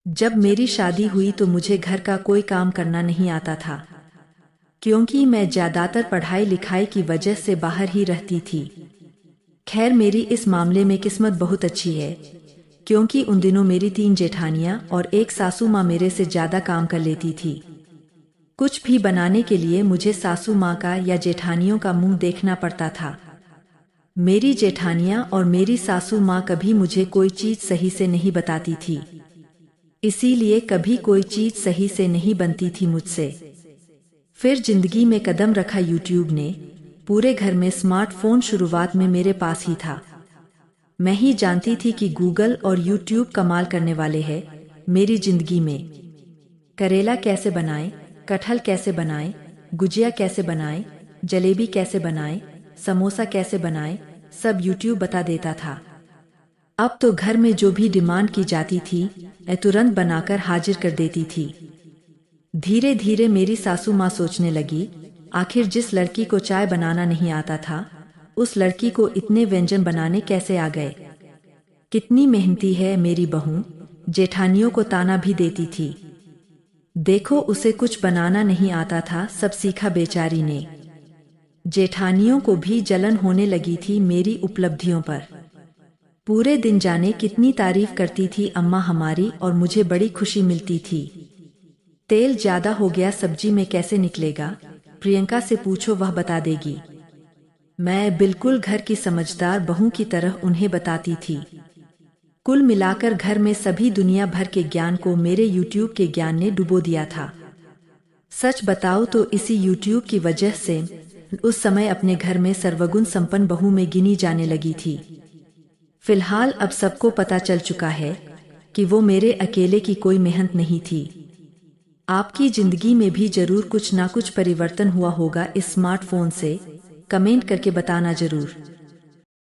जब मेरी शादी हुई तो मुझे घर का कोई काम करना नहीं आता था, क्योंकि मैं ज्यादातर पढ़ाई लिखाई की वजह से बाहर ही रहती थी। खैर, मेरी इस मामले में किस्मत बहुत अच्छी है, क्योंकि उन दिनों मेरी 3 जेठानियां और एक सासू माँ मेरे से ज्यादा काम कर लेती थी। कुछ भी बनाने के लिए मुझे सासू माँ का या जेठानियों का मुंह देखना पड़ता था। मेरी जेठानियां और मेरी सासू माँ कभी मुझे कोई चीज सही से नहीं बताती थी, इसीलिए कभी कोई चीज सही से नहीं बनती थी मुझसे। फिर जिंदगी में कदम रखा यूट्यूब ने। पूरे घर में स्मार्टफोन शुरुआत में मेरे पास ही था। मैं ही जानती थी कि गूगल और यूट्यूब कमाल करने वाले हैं मेरी जिंदगी में। करेला कैसे बनाएं, कटहल कैसे बनाएं, गुजिया कैसे बनाएं, जलेबी कैसे बनाएं, समोसा कैसे बनाएं, सब यूट्यूब बता देता था। अब तो घर में जो भी डिमांड की जाती थी, मैं तुरंत बनाकर हाजिर कर देती थी। धीरे धीरे मेरी सासू माँ सोचने लगी, आखिर जिस लड़की को चाय बनाना नहीं आता था, उस लड़की को इतने व्यंजन बनाने कैसे आ गए। कितनी मेहनती है मेरी बहू, जेठानियों को ताना भी देती थी। देखो, उसे कुछ बनाना नहीं आता था, सब सीखा बेचारी ने। जेठानियों को भी जलन होने लगी थी मेरी उपलब्धियों पर। पूरे दिन जाने कितनी तारीफ करती थी अम्मा हमारी, और मुझे बड़ी खुशी मिलती थी। तेल ज्यादा हो गया सब्जी में कैसे निकलेगा, प्रियंका से पूछो, वह बता देगी। मैं बिल्कुल घर की समझदार बहू की तरह उन्हें बताती थी। कुल मिलाकर घर में सभी दुनिया भर के ज्ञान को मेरे यूट्यूब के ज्ञान ने डुबो दिया था। सच बताओ तो इसी यूट्यूब की वजह से उस समय अपने घर में सर्वगुण संपन्न बहू में गिनी जाने लगी थी। फिलहाल अब सबको पता चल चुका है कि वो मेरे अकेले की कोई मेहनत नहीं थी। आपकी जिंदगी में भी जरूर कुछ ना कुछ परिवर्तन हुआ होगा इस स्मार्टफोन से। कमेंट करके बताना जरूर।